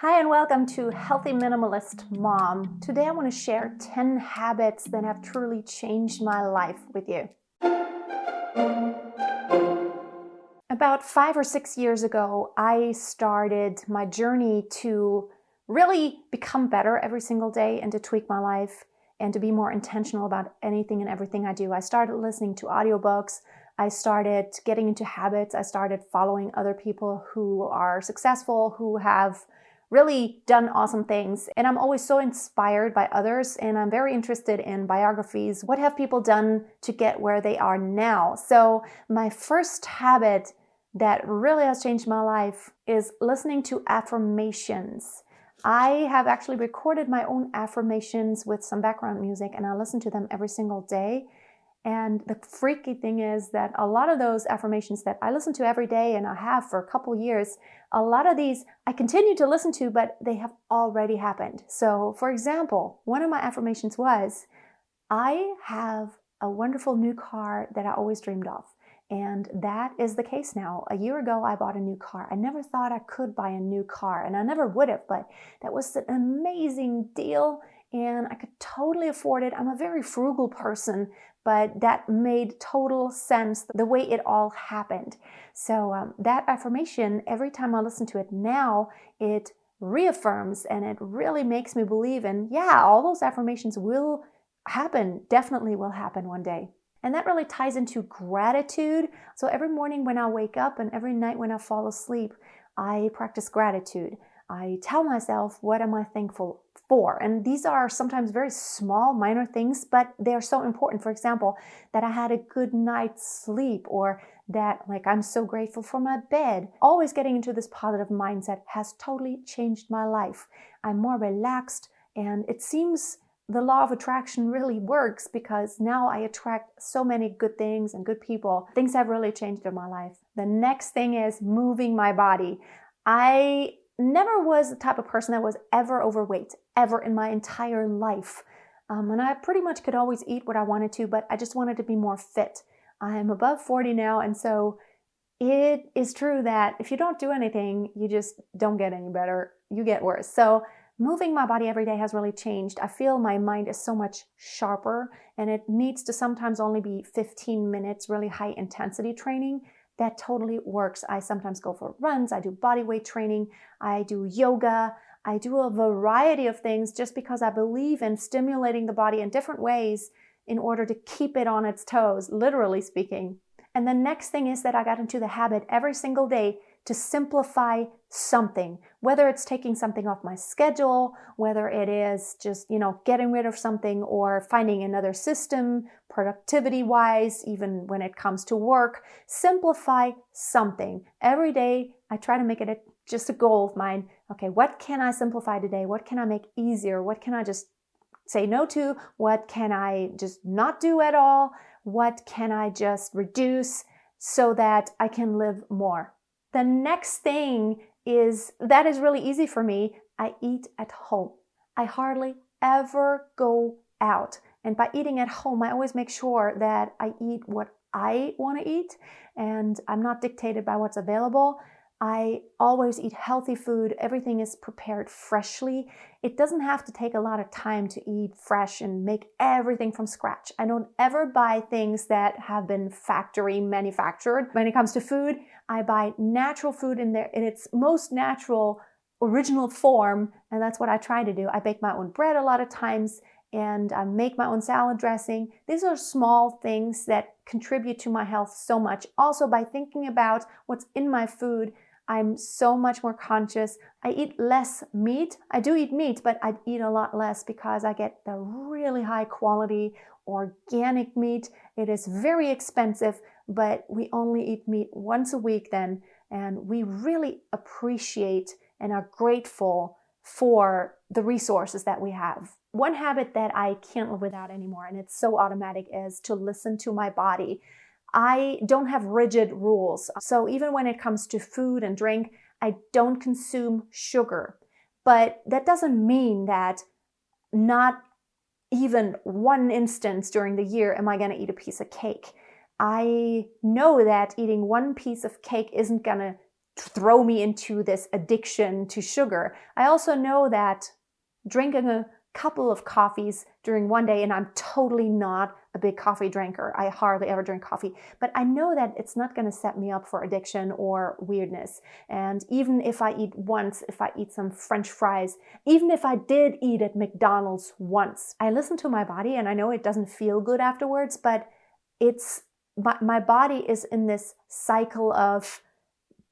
Hi and welcome to Healthy Minimalist Mom. Today I want to share 10 habits that have truly changed my life with you. About 5 or 6 years ago, I started my journey to really become better every single day and to tweak my life and to be more intentional about anything and everything I do. I started listening to audiobooks. I started getting into habits. I started following other people who are successful, who have really done awesome things. And I'm always so inspired by others, and I'm very interested in biographies. What have people done to get where they are now? So my first habit that really has changed my life is listening to affirmations. I have actually recorded my own affirmations with some background music, and I listen to them every single day. And the freaky thing is that a lot of those affirmations that I listen to every day, and I have for a couple years, a lot of these I continue to listen to, but they have already happened. So, for example, one of my affirmations was, I have a wonderful new car that I always dreamed of. And that is the case now. A year ago, I bought a new car. I never thought I could buy a new car, and I never would have, but that was an amazing deal, and I could totally afford it. I'm a very frugal person, but that made total sense the way it all happened. So that affirmation, every time I listen to it now, it reaffirms and it really makes me believe in, yeah, all those affirmations will happen, definitely will happen one day. And that really ties into gratitude. So every morning when I wake up and every night when I fall asleep, I practice gratitude. I tell myself, what am I thankful for? And these are sometimes very small, minor things, but they're so important. For example, that I had a good night's sleep, or that I'm so grateful for my bed. Always getting into this positive mindset has totally changed my life. I'm more relaxed, and it seems the law of attraction really works because now I attract so many good things and good people. Things have really changed in my life. The next thing is moving my body. I never was the type of person that was ever overweight, ever in my entire life. And I pretty much could always eat what I wanted to, but I just wanted to be more fit. I'm above 40 now, and so it is true that if you don't do anything, you just don't get any better. You get worse. So moving my body every day has really changed. I feel my mind is so much sharper, and it needs to sometimes only be 15 minutes, really high intensity training. That totally works. I sometimes go for runs. I do body weight training. I do yoga. I do a variety of things just because I believe in stimulating the body in different ways in order to keep it on its toes, literally speaking. And the next thing is that I got into the habit every single day to simplify something, whether it's taking something off my schedule, whether it is just, getting rid of something or finding another system, productivity-wise, even when it comes to work. Simplify something. Every day, I try to make it just a goal of mine. Okay, what can I simplify today? What can I make easier? What can I just say no to? What can I just not do at all? What can I just reduce so that I can live more? The next thing is that is really easy for me. I eat at home. I hardly ever go out. And by eating at home, I always make sure that I eat what I want to eat, and I'm not dictated by what's available. I always eat healthy food. Everything is prepared freshly. It doesn't have to take a lot of time to eat fresh and make everything from scratch. I don't ever buy things that have been factory manufactured. When it comes to food, I buy natural food in its most natural, original form, and that's what I try to do. I bake my own bread a lot of times, and I make my own salad dressing. These are small things that contribute to my health so much. Also, by thinking about what's in my food, I'm so much more conscious. I eat less meat. I do eat meat, but I eat a lot less because I get the really high quality organic meat. It is very expensive, but we only eat meat once a week then, and we really appreciate and are grateful for the resources that we have. One habit that I can't live without anymore, and it's so automatic, is to listen to my body. I don't have rigid rules. So even when it comes to food and drink, I don't consume sugar. But that doesn't mean that not even one instance during the year am I going to eat a piece of cake. I know that eating one piece of cake isn't going to throw me into this addiction to sugar. I also know that drinking a couple of coffees during one day, and I'm totally not a big coffee drinker. I hardly ever drink coffee, but I know that it's not going to set me up for addiction or weirdness. And even if I eat once, if I eat some French fries, even if I did eat at McDonald's once, I listen to my body, and I know it doesn't feel good afterwards, but my body is in this cycle of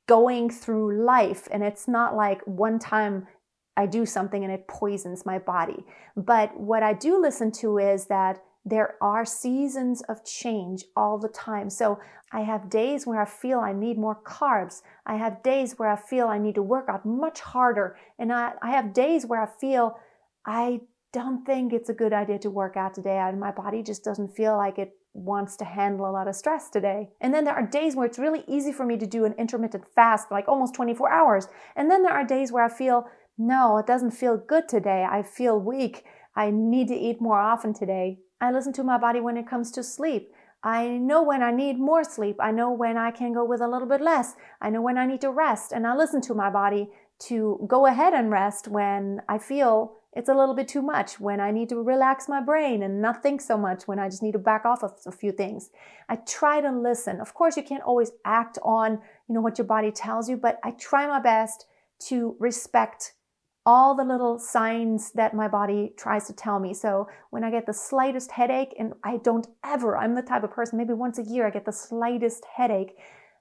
going through life, and it's not like one time I do something and it poisons my body. But what I do listen to is that there are seasons of change all the time. So I have days where I feel I need more carbs. I have days where I feel I need to work out much harder. And I have days where I feel I don't think it's a good idea to work out today. And my body just doesn't feel like it wants to handle a lot of stress today. And then there are days where it's really easy for me to do an intermittent fast, like almost 24 hours. And then there are days where I feel, no, it doesn't feel good today. I feel weak. I need to eat more often today. I listen to my body when it comes to sleep. I know when I need more sleep. I know when I can go with a little bit less. I know when I need to rest. And I listen to my body to go ahead and rest when I feel it's a little bit too much, when I need to relax my brain and not think so much, when I just need to back off of a few things. I try to listen. Of course, you can't always act on, what your body tells you, but I try my best to respect all the little signs that my body tries to tell me. So when I get the slightest headache, and I'm the type of person, maybe once a year I get the slightest headache,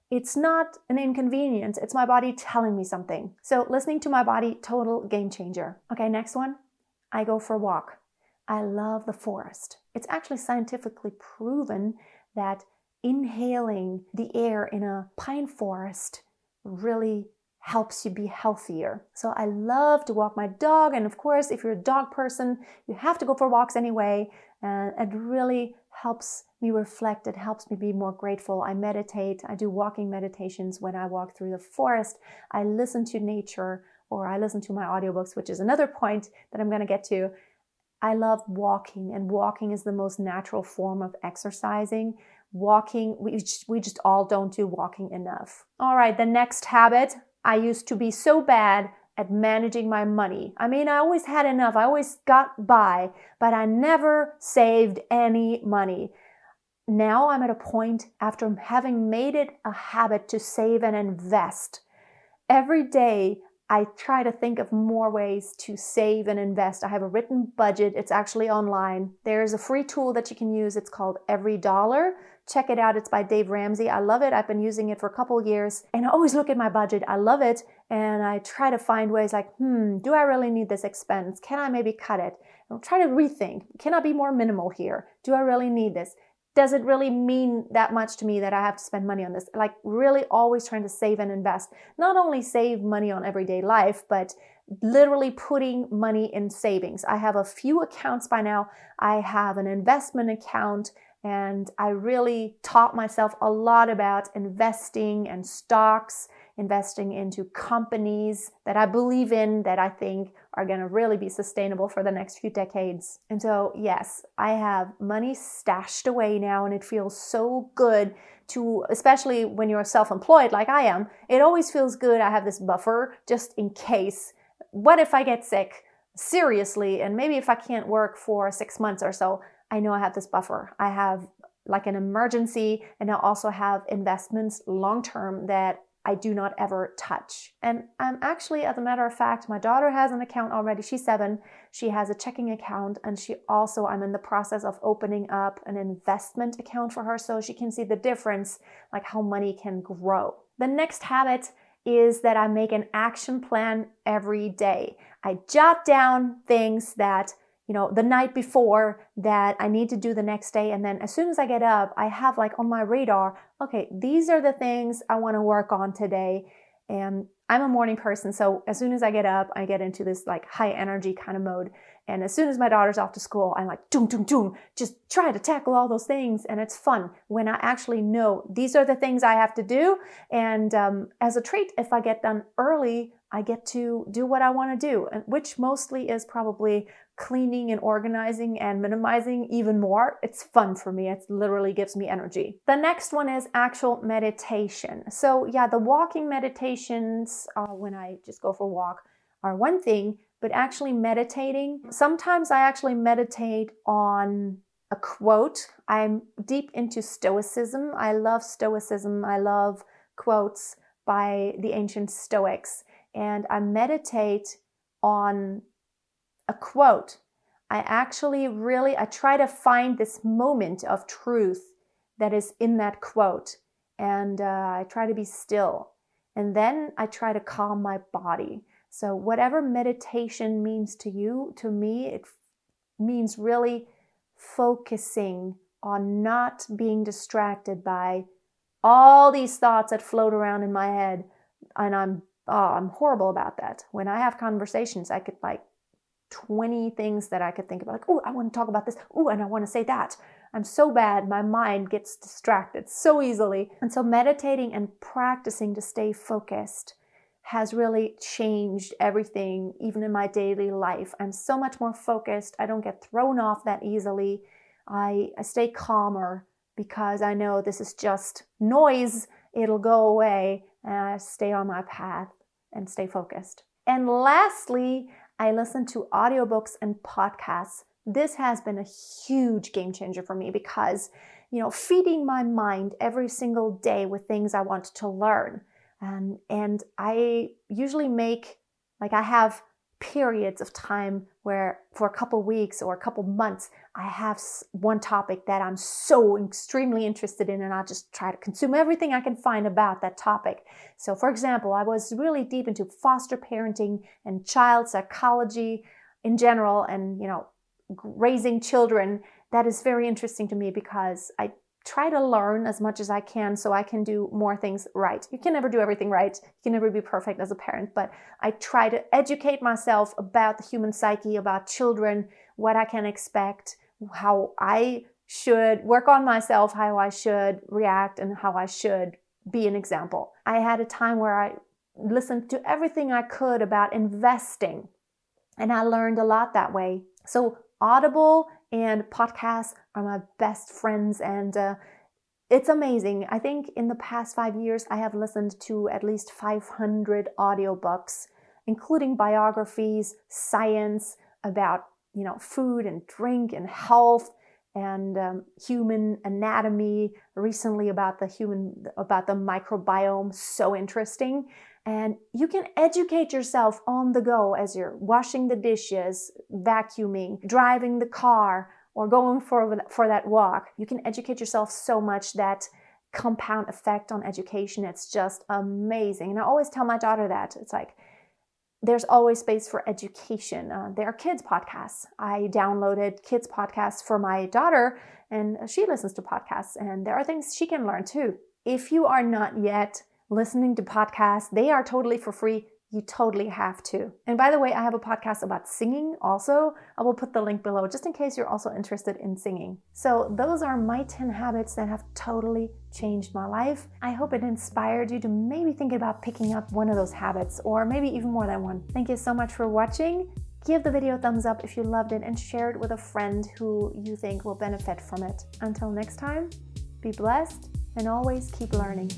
it's not an inconvenience. It's my body telling me something. So listening to my body, total game changer. Okay, next one. I go for a walk. I love the forest. It's actually scientifically proven that inhaling the air in a pine forest really helps you be healthier. So I love to walk my dog. And of course, if you're a dog person, you have to go for walks anyway. And it really helps me reflect. It helps me be more grateful. I meditate. I do walking meditations when I walk through the forest. I listen to nature, or I listen to my audiobooks, which is another point that I'm going to get to. I love walking, and walking is the most natural form of exercising. Walking, we just all don't do walking enough. All right, the next habit. I used to be so bad at managing my money. I always had enough. I always got by, but I never saved any money. Now I'm at a point, after having made it a habit to save and invest. Every day I try to think of more ways to save and invest. I have a written budget. It's actually online. There's a free tool that you can use. It's called Every Dollar. Check it out. It's by Dave Ramsey. I love it. I've been using it for a couple of years, and I always look at my budget. I love it. And I try to find ways like, do I really need this expense? Can I maybe cut it? I'll try to rethink. Can I be more minimal here? Do I really need this? Does it really mean that much to me that I have to spend money on this? Like, really always trying to save and invest. Not only save money on everyday life, but literally putting money in savings. I have a few accounts by now. I have an investment account, and I really taught myself a lot about investing and stocks, investing into companies that I believe in, that I think are going to really be sustainable for the next few decades. And so, yes, I have money stashed away now, and it feels so good to, especially when you're self-employed like I am, it always feels good. I have this buffer just in case. What if I get sick? Seriously, and maybe if I can't work for 6 months or so, I know I have this buffer. I have like an emergency, and I also have investments long-term that I do not ever touch. And I'm actually, as a matter of fact, my daughter has an account already. She's 7. She has a checking account, and I'm in the process of opening up an investment account for her so she can see the difference, like how money can grow. The next habit is that I make an action plan every day. I jot down things that the night before that I need to do the next day. And then as soon as I get up, I have like on my radar, okay, these are the things I want to work on today. And I'm a morning person. So as soon as I get up, I get into this like high energy kind of mode. And as soon as my daughter's off to school, I'm like, doom, doom, doom, just try to tackle all those things. And it's fun when I actually know these are the things I have to do. And as a treat, if I get done early, I get to do what I want to do, which mostly is probably cleaning and organizing and minimizing even more. It's fun for me. It literally gives me energy. The next one is actual meditation. So yeah, the walking meditations, when I just go for a walk, are one thing, but actually meditating, sometimes I actually meditate on a quote. I'm deep into Stoicism. I love Stoicism. I love quotes by the ancient Stoics. And I meditate on a quote. I try to find this moment of truth that is in that quote. And I try to be still. And then I try to calm my body. So whatever meditation means to you, to me, it means really focusing on not being distracted by all these thoughts that float around in my head. And I'm horrible about that. When I have conversations, I could 20 things that I could think about. Oh, I want to talk about this. Oh, and I want to say that. I'm so bad. My mind gets distracted so easily. And so meditating and practicing to stay focused has really changed everything, even in my daily life. I'm so much more focused. I don't get thrown off that easily. I stay calmer because I know this is just noise. It'll go away. And I stay on my path and stay focused. And lastly, I listen to audiobooks and podcasts. This has been a huge game changer for me because, feeding my mind every single day with things I want to learn. And I usually I have periods of time where for a couple weeks or a couple months, I have one topic that I'm so extremely interested in, and I just try to consume everything I can find about that topic. So for example, I was really deep into foster parenting and child psychology in general, and raising children. That is very interesting to me because I try to learn as much as I can so I can do more things right. You can never do everything right. You can never be perfect as a parent, but I try to educate myself about the human psyche, about children, what I can expect, how I should work on myself, how I should react, and how I should be an example. I had a time where I listened to everything I could about investing, and I learned a lot that way. So Audible and podcasts are my best friends, and it's amazing. I think in the past 5 years, I have listened to at least 500 audiobooks, including biographies, science about, food and drink and health and human anatomy. Recently about the microbiome, so interesting. And you can educate yourself on the go as you're washing the dishes, vacuuming, driving the car, or going for that walk. You can educate yourself so much. That compound effect on education, it's just amazing. And I always tell my daughter that. It's there's always space for education. There are kids podcasts. I downloaded kids podcasts for my daughter, and she listens to podcasts, and there are things she can learn too. If you are not yet listening to podcasts, they are totally for free. You totally have to. And by the way, I have a podcast about singing also. I will put the link below just in case you're also interested in singing. So those are my 10 habits that have totally changed my life. I hope it inspired you to maybe think about picking up one of those habits, or maybe even more than one. Thank you so much for watching. Give the video a thumbs up if you loved it, and share it with a friend who you think will benefit from it. Until next time, be blessed and always keep learning.